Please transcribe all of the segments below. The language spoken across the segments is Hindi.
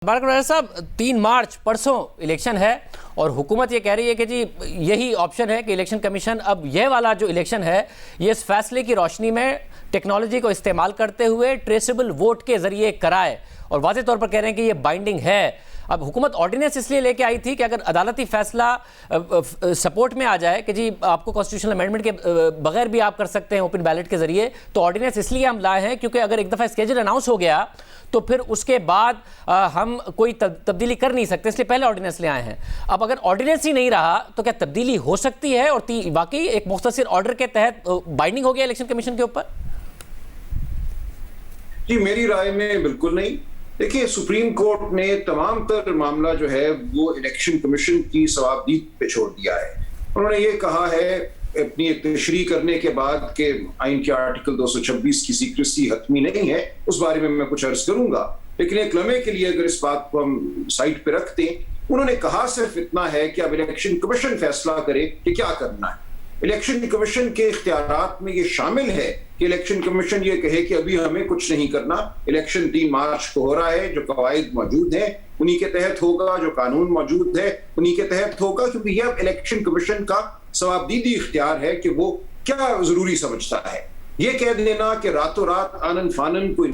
बारक साहब 3 मार्च परसों इलेक्शन है और हुकूमत ये कह रही है कि जी यही ऑप्शन है कि इलेक्शन कमीशन अब यह वाला जो इलेक्शन है ये इस फैसले की रोशनी में टेक्नोलॉजी को इस्तेमाल करते हुए ट्रेसेबल वोट के जरिए कराए और वाज़ेह तौर पर कह रहे हैं कि ये बाइंडिंग है। अब हुकूमत ऑर्डिनेंस इसलिए लेके आई थी कि अगर अदालती फैसला सपोर्ट में आ जाए कि जी आपको कॉन्स्टिट्यूशनल अमेंडमेंट के बगैर भी आप कर सकते हैं ओपन बैलेट के जरिए, तो ऑर्डिनेंस इसलिए हम लाए हैं क्योंकि अगर एक दफ़ा स्केड्यूल अनाउंस हो गया तो फिर उसके बाद हम कोई तब्दीली कर नहीं सकते, इसलिए पहले ऑर्डिनेंस ले आए हैं। अब अगर ऑर्डिनेंस ही नहीं रहा तो क्या तब्दीली हो सकती है और वाकई एक मुख्तसर ऑर्डर के तहत बाइंडिंग हो गया इलेक्शन कमीशन के ऊपर? जी मेरी राय में बिल्कुल नहीं। देखिए, सुप्रीम कोर्ट ने तमाम तर मामला जो है वो इलेक्शन कमीशन की सवाबदीद पे छोड़ दिया है। उन्होंने ये कहा है अपनी एक तशरीह करने के बाद कि आइन के आर्टिकल 226 की सीक्रेसी हतमी नहीं है, उस बारे में मैं कुछ अर्ज करूंगा, लेकिन एक लम्हे के लिए अगर इस बात को हम साइड पे रखते हैं, उन्होंने कहा सिर्फ इतना है कि अब इलेक्शन कमीशन फैसला करे कि क्या करना है। इलेक्शन कमीशन के इख्तियारात में ये शामिल है कि इलेक्शन कमीशन ये कहे कि अभी हमें कुछ नहीं करना, इलेक्शन 3 मार्च को हो रहा है, जो कवायद मौजूद है उन्हीं के तहत होगा, जो कानून मौजूद है उन्हीं के तहत होगा, क्योंकि यह इलेक्शन कमीशन का सवाबदीदी इख्तियार है कि वो क्या जरूरी समझता है। ये कह देना कि रातों रात आनन फानन कोई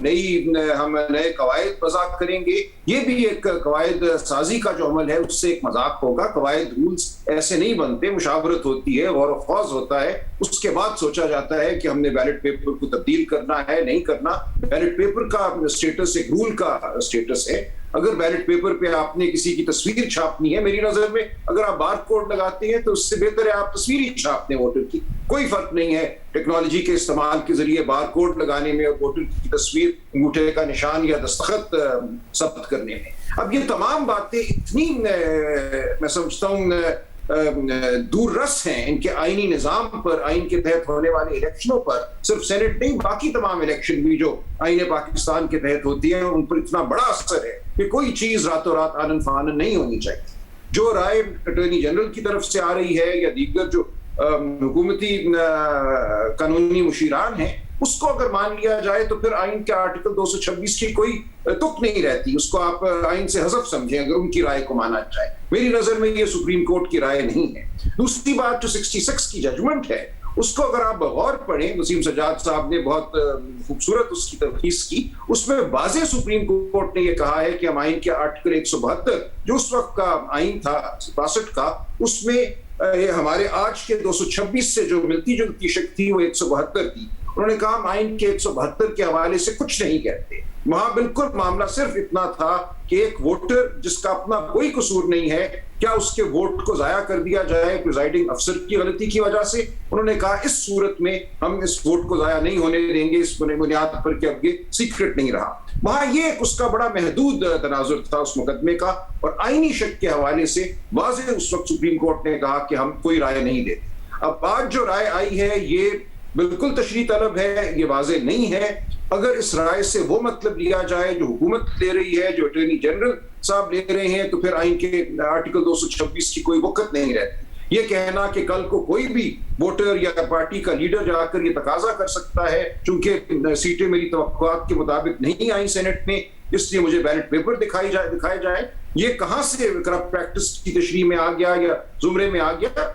हम नए कवायद वज़ा करेंगे, ये भी एक कवायद साजी का जो अमल है उससे एक मजाक होगा। कवायद रूल्स ऐसे नहीं बनते, मुशावरत होती है, गौर ख्वाज होता है, उसके बाद सोचा जाता है कि हमने बैलेट पेपर को तब्दील करना है नहीं करना। बैलेट पेपर का स्टेटस एक रूल का स्टेटस है। अगर बैलेट पेपर पे आपने किसी की तस्वीर छापनी है, मेरी नजर में अगर आप बार कोड लगाते हैं तो उससे बेहतर है आप तस्वीर ही छाप दें वोटर की। कोई फर्क नहीं है टेक्नोलॉजी के इस्तेमाल के जरिए बार कोड लगाने में और वोटर की तस्वीर, अंगूठे का निशान या दस्तखत जब्त करने में। अब ये तमाम बातें इतनी मैं समझता हूँ दूररस हैं इनके आईनी निजाम पर, आइन के तहत होने वाले इलेक्शनों पर। सिर्फ सेनेट नहीं, बाकी तमाम इलेक्शन भी जो आईने पाकिस्तान के तहत होती है उन पर इतना बड़ा असर है कि कोई चीज रातों रात आनन फानन नहीं होनी चाहिए। जो राय अटॉर्नी जनरल की तरफ से आ रही है या दीगर जो हुकूमती कानूनी मुशीरान हैं, उसको अगर मान लिया जाए तो फिर आइन के आर्टिकल 226 की कोई तुक नहीं रहती, उसको आप आइन से हज़फ समझें अगर उनकी राय को माना जाए। मेरी नजर में ये सुप्रीम कोर्ट की राय नहीं है। दूसरी बात, जो 66 की जजमेंट है उसको अगर आप बगौर पढ़ें, वसीम सज्जाद साहब ने बहुत खूबसूरत उसकी तफसीस की, उसमें वाज़ेह सुप्रीम कोर्ट ने यह कहा है कि हम आइन के आर्टिकल 172 जो उस वक्त का आइन था 62 का, उसमें हमारे आज के 226 से जो मिलती जुलती शक्ति थी वो 172 थी। उन्होंने कहा हम आइन के 172 के हवाले से कुछ नहीं कहते। वहां बिल्कुल मामला सिर्फ इतना था कि एक वोटर जिसका अपना कोई कसूर नहीं है, क्या उसके वोट को जाया कर दिया जाए प्रिजाइडिंग अफसर की गलती की वजह से। उन्होंने कहा इस सूरत में हम इस वोट को जाया नहीं होने देंगे इस बुनियाद पर कि अब ये सीक्रेट नहीं रहा। वहां ये उसका बड़ा महदूद तनाजुर था उस मुकदमे का, और आईनी शक के हवाले से वाज़ेह उस वक्त सुप्रीम कोर्ट ने कहा कि हम कोई राय नहीं देते। अब आज जो राय आई है ये बिल्कुल तशरीह तलब है, ये वाज़ेह नहीं है। अगर इस राय से वो मतलब लिया जाए जो हुकूमत ले रही है, जो अटॉर्नी जनरल साहब ले रहे हैं, तो फिर आइन के आर्टिकल 226 की कोई वक़्त नहीं रहती। ये कहना कि कल को कोई भी वोटर या पार्टी का लीडर जाकर ये तकाजा कर सकता है चूंकि सीटें मेरी तवक्कुआत के मुताबिक नहीं आई सेनेट में, इसलिए मुझे बैलेट पेपर दिखाए जाए, ये कहां से करप्ट प्रैक्टिस की तशरीह में आ गया या जुमरे में आ गया।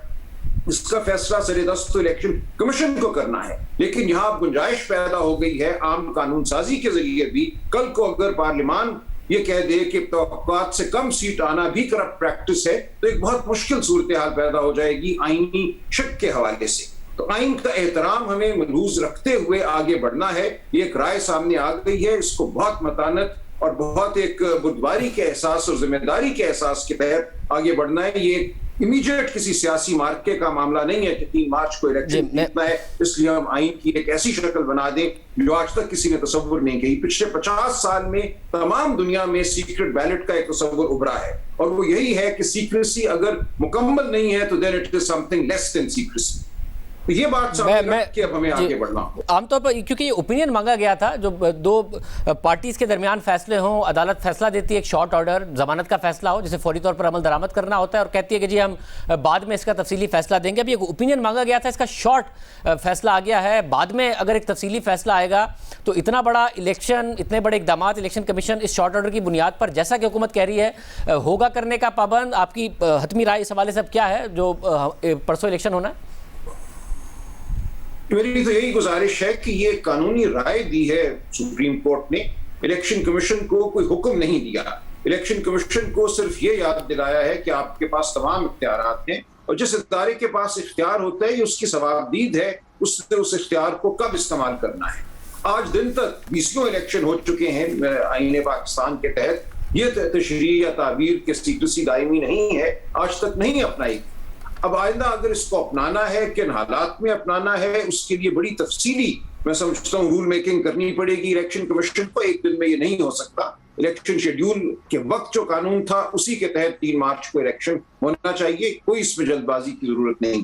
इसका फैसला सरेदस्त तो इलेक्शन कमीशन को करना है, लेकिन यहाँ गुंजाइश पैदा हो गई है आम कानून साजी के जरिए भी। कल को अगर पार्लियामान ये कह दे कि तवक्कुआत से कम सीट आना भी करप्ट प्रैक्टिस है, तो एक बहुत मुश्किल सूरत हाल पैदा हो जाएगी आईनी शक के हवाले से। तो आइन का एहतराम हमें मलूज रखते हुए आगे बढ़ना है। ये एक राय सामने आ गई है, इसको बहुत मतानत और बहुत एक बुर्दबारी के एहसास और जिम्मेदारी के एहसास के तहत आगे बढ़ना है। ये इमीडिएट किसी सियासी मार्के का मामला नहीं है कि 3 मार्च को इलेक्शन जीतना है, इसलिए हम आइन की एक ऐसी शक्ल बना दें जो आज तक किसी ने तसव्वुर नहीं की। पिछले 50 साल में तमाम दुनिया में सीक्रेट बैलेट का एक तसव्वुर उभरा है, और वो यही है कि सीक्रेसी अगर मुकम्मल नहीं है तो then it is something less than secrecy. ये बात सामने रख के अब हमें आगे बढ़ना होगा। आमतौर पर क्योंकि ये ओपिनियन मांगा गया था, जो दो पार्टीज के दरमियान फैसले हों, अदालत फैसला देती है एक शॉर्ट ऑर्डर जमानत का फैसला हो जिसे फौरी तौर पर अमल दरामद करना होता है और कहती है कि जी हम बाद में इसका तफसीली फैसला देंगे। अभी एक ओपिनियन मांगा गया था, इसका शॉर्ट फैसला आ गया है। बाद में अगर एक तफसीली फैसला आएगा तो इतना बड़ा इलेक्शन, इतने बड़े इकदाम इलेक्शन कमीशन इस शॉर्ट ऑर्डर की बुनियाद पर, जैसा कि हुकूमत कह रही है, होगा करने का पाबंद। आपकी हतमी राय इस हवाले से अब क्या है जो परसों इलेक्शन होना है? मेरी तो यही गुजारिश है कि ये कानूनी राय दी है सुप्रीम कोर्ट ने, इलेक्शन कमीशन को कोई हुक्म नहीं दिया। इलेक्शन कमीशन को सिर्फ ये याद दिलाया है कि आपके पास तमाम इख्तियारात हैं और जिस इदारे के पास इख्तियार होता है ये उसकी सवाबदीद है उससे उस इख्तियार को कब इस्तेमाल करना है। आज दिन तक 20 इलेक्शन हो चुके हैं आईन पाकिस्तान के तहत। ये तशरीह या ताबीर के सीक्रेसी दायमी नहीं है, आज तक नहीं अपनाई। अब आइंदा अगर इसको अपनाना है, किन हालात में अपनाना है, उसके लिए बड़ी तफसीली मैं समझता हूँ रूल मेकिंग करनी पड़ेगी इलेक्शन कमीशन को। एक दिन में ये नहीं हो सकता। इलेक्शन शेड्यूल के वक्त जो कानून था उसी के तहत 3 मार्च को इलेक्शन होना चाहिए। कोई इसमें जल्दबाजी की जरूरत नहीं।